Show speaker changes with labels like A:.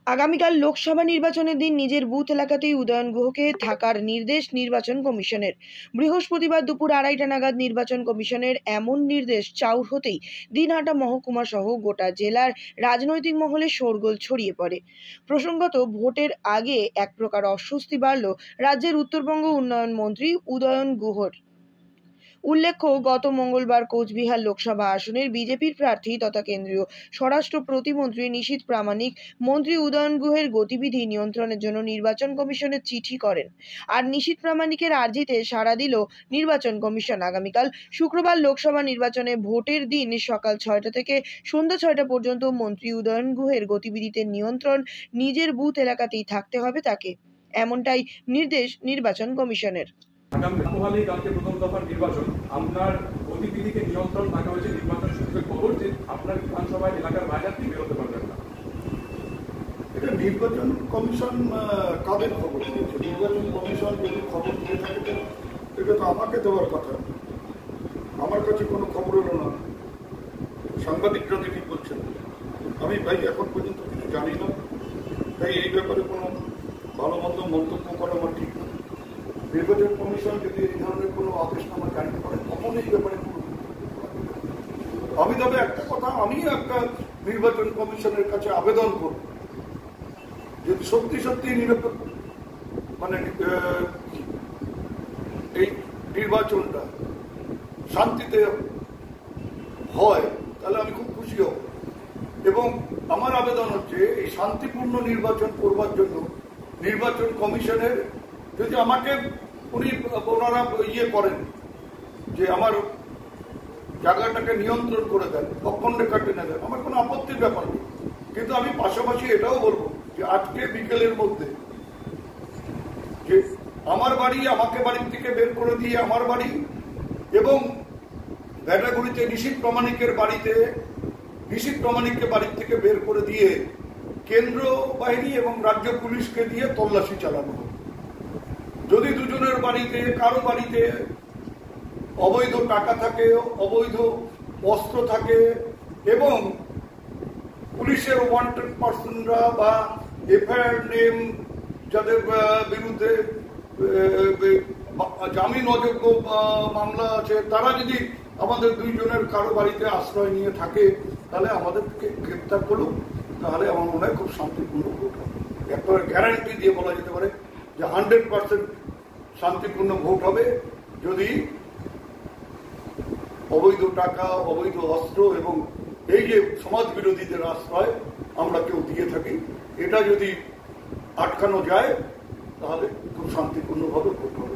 A: আগামীকাল লোকসভা নির্বাচনের দিন নিজের বুথ এলাকাতেই উদয়ন গুহকে থাকার নির্দেশ নির্বাচন কমিশনের। বৃহস্পতিবার দুপুর 2:30 নাগাদ নির্বাচন কমিশনের এমন নির্দেশ চাউর হতেই দিনহাটা মহকুমা সহ গোটা জেলার রাজনৈতিক মহলে শোরগোল ছড়িয়ে পড়ে। প্রসঙ্গত, ভোটের আগে এক প্রকার অস্বস্তি বাড়ল রাজ্যের উত্তরবঙ্গ উন্নয়ন মন্ত্রী উদয়ন গুহর। উল্লেখ্য, গত মঙ্গলবার কোচবিহার লোকসভা আসনের বিজেপির প্রার্থী তথা কেন্দ্রীয় স্বরাষ্ট্র প্রতিমন্ত্রী নিশীথ প্রামাণিক মন্ত্রী উদয়ন গুহের গতিবিধি নিয়ন্ত্রণের জন্য নির্বাচন কমিশনে চিঠি করেন। আর নিশীথ প্রামাণিকের আর্জিতে সাড়া দিল নির্বাচন কমিশন। আগামীকাল শুক্রবার লোকসভা নির্বাচনে ভোটের দিন সকাল 6টা থেকে সন্ধ্যা 6টা পর্যন্ত মন্ত্রী উদয়ন গুহের গতিবিধিতে নিয়ন্ত্রণ নিজের বুথ এলাকাতেই থাকতে হবে তাকে, এমনটাই নির্দেশ নির্বাচন কমিশনের।
B: আগামী কালকে প্রথম দফার নির্বাচন, আপনার গতিবিধিকে নিয়ন্ত্রণ রাখা হয়েছে। নির্বাচন সূত্রের খবর যে আপনার বিধানসভায় এলাকার বাইরে আপনি বেরোতে পারবেন না।
C: এটা নির্বাচন কমিশন কাদের খবর দিয়েছে? নির্বাচন কমিশন যদি খবর দিয়ে থাকে এটা তো আমাকে দেওয়ার কথা। আমার কাছে কোনো খবর এলো না। সাংবাদিকরা দেখি বলছেন, আমি ভাই এখন পর্যন্ত কিছু জানি না, তাই এই ব্যাপারে কোনো ভালো মন্দ মন্তব্য করা আমার ঠিক না। নির্বাচন কমিশন যদি এই ধরনের কোনো আদেশনামা জারি করে তখন এই ব্যাপারে আমি তবে একটা কথা, আমি একটা নির্বাচন কমিশনের কাছে আবেদন করব, যদি সত্যি সত্যি নিরপেক্ষ মানে এই নির্বাচনটা শান্তিতে হয় তাহলে আমি খুব খুশি হব। এবং আমার আবেদন হচ্ছে এই শান্তিপূর্ণ নির্বাচন করবার জন্য নির্বাচন কমিশনের যদি আমাকে ওনারা করেন যে আমার জায়গাটাকে নিয়ন্ত্রণ করে দেন, অক্ষণরেখা টেনে দেন, আমার কোনো আপত্তির ব্যাপার নেই। কিন্তু আমি পাশাপাশি এটাও বলবো যে আজকে বিকেলের মধ্যে যে আমার বাড়ি আমাকে বাড়ির থেকে বের করে দিয়ে আমার বাড়ি এবং ভ্যাটাগুড়িতে নিশীথ প্রামাণিকের বাড়িতে নিশীথ প্রামাণিককে বাড়ির থেকে বের করে দিয়ে কেন্দ্র বাহিনী এবং রাজ্য পুলিশকে দিয়ে তল্লাশি চালানো হবে। যদি দুজনের বাড়িতে কারো বাড়িতে অবৈধ টাকা থাকে, অবৈধ অস্ত্র থাকে এবং পুলিশের ওয়ান্টেড পার্সনরা বা এফআইআর নেম যাদের বিরুদ্ধে জামিন অযোগ্য মামলা আছে, তারা যদি আমাদের দুইজনের কারো বাড়িতে আশ্রয় নিয়ে থাকে তাহলে আমাদেরকে গ্রেপ্তার করুক, তাহলে আমার মনে হয় খুব শান্তিপূর্ণ ভোট হবে। একটা গ্যারান্টি দিয়ে বলা যেতে পারে যে 100% শান্তিপূর্ণ ভোট হবে যদি অবৈধ টাকা, অবৈধ অস্ত্র এবং এই যে সমাজ বিরোধীদের আশ্রয় আমরা কেউ দিয়ে থাকি, এটা যদি আটকানো যায় তাহলে খুব শান্তিপূর্ণভাবে ভোট হবে।